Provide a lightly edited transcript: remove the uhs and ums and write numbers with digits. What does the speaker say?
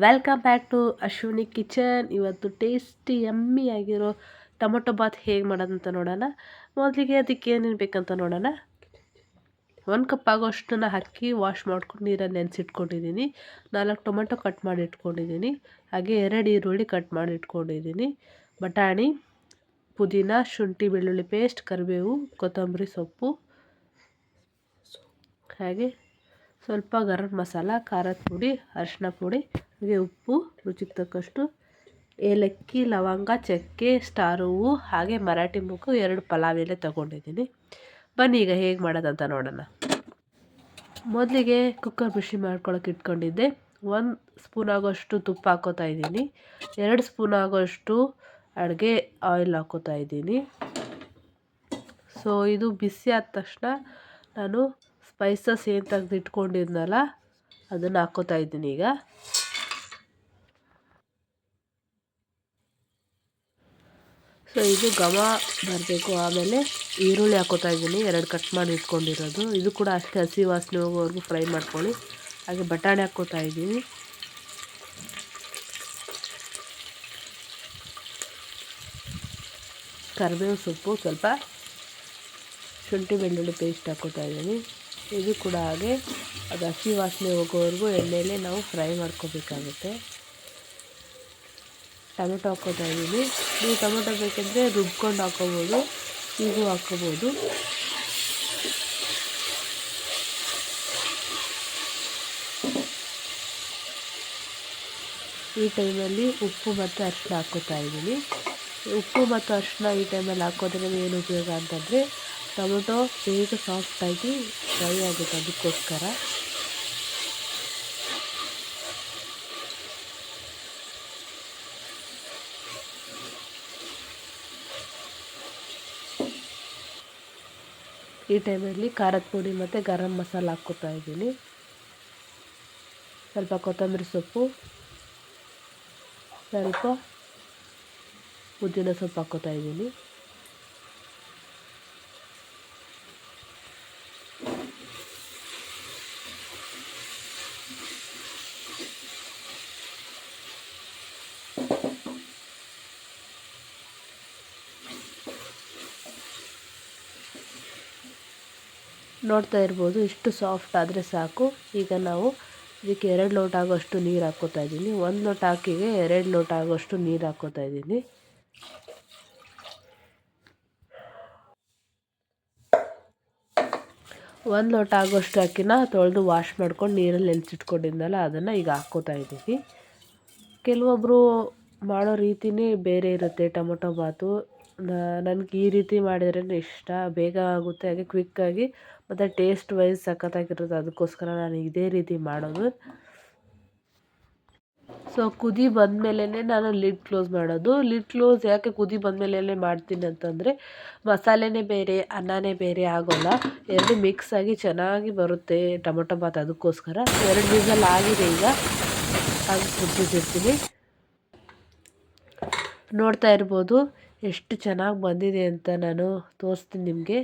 Welcome back to Ashwini kitchen. ಇವತ್ತು tasty yummy ಆಗಿರೋ tomato bath ಹೇಗೆ ಮಾಡೋದಂತ ನೋಡೋಣ. ಮೊದಲಿಗೆ ಅದಕ್ಕೆ ಏನೇನು ಬೇಕಂತ ನೋಡೋಣ. 1 ಕಪ್ ಆಗೋಷ್ಟನ್ನು ಅಕ್ಕಿ ವಾಶ್ ಮಾಡ್ಕೊಂಡು ನೀರಲ್ಲಿ ನೆನೆಸಿಟ್ಕೊಂಡಿದ್ದೀನಿ. 4 ಟೊಮೆಟೊ ಕಟ್ ಮಾಡಿ ಇಟ್ಕೊಂಡಿದ್ದೀನಿ. ಹಾಗೆ 2 ಈರುಳ್ಳಿ ಕಟ್ ಮಾಡಿ ಇಟ್ಕೊಂಡಿದ್ದೀನಿ. ಬಟಾಣಿ, ಪುದೀನ, ಶುಂಠಿ ಬೆಳ್ಳುಳ್ಳಿ ಪೇಸ್ಟ್, ಕರಿಬೇವು, ಕೊತ್ತಂಬರಿ ಸೊಪ್ಪು, ಹಾಗೆ ಸ್ವಲ್ಪ ಗರಂ ಮಸಾಲ, ಖಾರದ ಪುಡಿ, ಅರಿಶಿನ ಪುಡಿ, ಹಾಗೆ ಉಪ್ಪು, ರುಚಿಗೆ ತಕ್ಕಷ್ಟು, ಏಲಕ್ಕಿ, ಲವಂಗ, ಚಕ್ಕೆ, ಸ್ಟಾರ್ ಹೂವು, ಹಾಗೆ ಮರಾಠಿ ಮೊಗ್ಗು, 2 ಪಲಾವ್ ಎಲೆ ತೊಗೊಂಡಿದ್ದೀನಿ. ಬನ್ನಿ ಈಗ ಹೇಗೆ ಮಾಡೋದಂತ ನೋಡೋಣ. ಮೊದಲಿಗೆ ಕುಕ್ಕರ್ ಬಿಸಿ ಮಾಡ್ಕೊಳಕ್ಕೆ ಇಟ್ಕೊಂಡಿದ್ದೆ. 1 ಸ್ಪೂನ್ ಆಗೋಷ್ಟು ತುಪ್ಪ ಹಾಕೋತಾ ಇದ್ದೀನಿ. 2 ಸ್ಪೂನ್ ಆಗೋಷ್ಟು ಅಡುಗೆ ಆಯಿಲ್ ಹಾಕೋತಾ ಇದ್ದೀನಿ. ಸೊ ಇದು ಬಿಸಿ ಆದ ತಕ್ಷಣ ನಾನು ಸ್ಪೈಸಸ್ ಏನು ತೆಗೆದು ಇಟ್ಕೊಂಡಿದ್ನಲ್ಲ ಅದನ್ನು ಹಾಕ್ಕೋತಾ ಇದ್ದೀನಿ. ಈಗ ಸೊ ಇದು ಘಮ ಬರಬೇಕು. ಆಮೇಲೆ ಈರುಳ್ಳಿ ಹಾಕೋತಾ ಇದ್ದೀನಿ, 2 ಕಟ್ ಮಾಡಿ ಇಟ್ಕೊಂಡಿರೋದು. ಇದು ಕೂಡ ಅಷ್ಟೇ ಹಸಿ ವಾಸನೆ ಹೋಗೋವರೆಗೂ ಫ್ರೈ ಮಾಡ್ಕೊಳ್ಳಿ. ಹಾಗೆ ಬಟಾಣಿ ಹಾಕ್ಕೋತಾ ಇದ್ದೀನಿ. ಕರಿಬೇವು ಸೊಪ್ಪು, ಸ್ವಲ್ಪ ಶುಂಠಿ ಬೆಳ್ಳುಳ್ಳಿ ಪೇಸ್ಟ್ ಹಾಕ್ಕೋತಾ ಇದ್ದೀನಿ. ಇದು ಕೂಡ ಹಾಗೆ ಅದು ಹಸಿ ವಾಸನೆ ಹೋಗೋವರೆಗೂ ಎಣ್ಣೆಯಲ್ಲೇ ನಾವು ಫ್ರೈ ಮಾಡ್ಕೋಬೇಕಾಗುತ್ತೆ. ಟೊಮೆಟೊ ಹಾಕ್ಕೋತಾ ಇದ್ದೀನಿ. ನೀವು ಟೊಮೆಟೊ ಬೇಕೆಂದರೆ ರುಬ್ಕೊಂಡು ಹಾಕ್ಕೋಬೋದು, ಹೀಗೂ ಹಾಕ್ಕೋಬೋದು. ಈ ಟೈಮಲ್ಲಿ ಉಪ್ಪು ಮತ್ತು ಅರಿಶಿನ ಹಾಕ್ಕೋತಾ ಇದ್ದೀನಿ. ಉಪ್ಪು ಮತ್ತು ಅರಿಶಿನ ಈ ಟೈಮಲ್ಲಿ ಹಾಕೋದ್ರಿಂದ ಏನು ಉಪಯೋಗ ಅಂತಂದರೆ ಟೊಮೆಟೊ ಬೇಗ ಸಾಫ್ಟಾಗಿ ಫ್ರೈ ಆಗುತ್ತೆ, ಅದಕ್ಕೋಸ್ಕರ. ಈ ಟೈಮಲ್ಲಿ ಖಾರದ ಪುಡಿ ಮತ್ತು ಗರಂ ಮಸಾಲ ಹಾಕ್ಕೋತಾ ಇದ್ದೀನಿ. ಸ್ವಲ್ಪ ಕೊತ್ತಂಬರಿ ಸೊಪ್ಪು, ಸ್ವಲ್ಪ ಪುದೀನ ಸೊಪ್ಪು ಹಾಕ್ಕೋತಾ ಇದ್ದೀನಿ. ನೋಡ್ತಾ ಇರ್ಬೋದು, ಇಷ್ಟು ಸಾಫ್ಟ್ ಆದರೆ ಸಾಕು. ಈಗ ನಾವು ಇದಕ್ಕೆ 2 ಲೋಟ ಆಗೋಷ್ಟು ನೀರು ಹಾಕ್ಕೋತಾ ಇದ್ದೀನಿ. 1 ಲೋಟ ಅಕ್ಕಿಗೆ 2 ಲೋಟ ಆಗೋಷ್ಟು ನೀರು ಹಾಕ್ಕೋತಾ ಇದ್ದೀನಿ. ಒಂದು ಲೋಟ ಆಗೋಷ್ಟು ಅಕ್ಕಿನ ತೊಳೆದು ವಾಶ್ ಮಾಡ್ಕೊಂಡು ನೀರಲ್ಲಿ ನೆನೆಸಿಟ್ಕೊಂಡಿದ್ನಲ್ಲ ಅದನ್ನು ಈಗ ಹಾಕ್ಕೋತಾ ಇದ್ದೀವಿ. ಕೆಲವೊಬ್ಬರು ಮಾಡೋ ರೀತಿಯೇ ಬೇರೆ ಇರುತ್ತೆ ಟೊಮೊಟೊ ಬಾತು. ನನಗೆ ಈ ರೀತಿ ಮಾಡಿದ್ರೇ ಇಷ್ಟ, ಬೇಗ ಆಗುತ್ತೆ, ಹಾಗೆ ಕ್ವಿಕ್ಕಾಗಿ ಮತ್ತು ಟೇಸ್ಟ್ ವೈಸ್ ಸಖತ್ತಾಗಿರುತ್ತೆ. ಅದಕ್ಕೋಸ್ಕರ ನಾನು ಇದೇ ರೀತಿ ಮಾಡೋದು. ಸೊ ಕುದಿ ಬಂದಮೇಲೆ ನಾನು ಲಿಡ್ ಕ್ಲೋಸ್ ಮಾಡೋದು. ಲಿಡ್ ಕ್ಲೋಸ್ ಯಾಕೆ ಕುದಿ ಬಂದಮೇಲೆ ಮಾಡ್ತೀನಿ ಅಂತಂದರೆ ಮಸಾಲೆನೇ ಬೇರೆ ಅನ್ನನೇ ಬೇರೆ ಆಗೋಲ್ಲ, 2 ಮಿಕ್ಸ್ ಆಗಿ ಚೆನ್ನಾಗಿ ಬರುತ್ತೆ ಟೊಮೊಟೊ ಬಾತ್. ಅದಕ್ಕೋಸ್ಕರ 2 ವಿಸಲ್ ಆಗಿದೆ, ಈಗ ಹಾಗೆ ಕುದಿಸಿರ್ತೀನಿ. ನೋಡ್ತಾ ಇರ್ಬೋದು ಎಷ್ಟು ಚೆನ್ನಾಗಿ ಬಂದಿದೆ ಅಂತ. ನಾನು ತೋರಿಸ್ತೀನಿ ನಿಮಗೆ.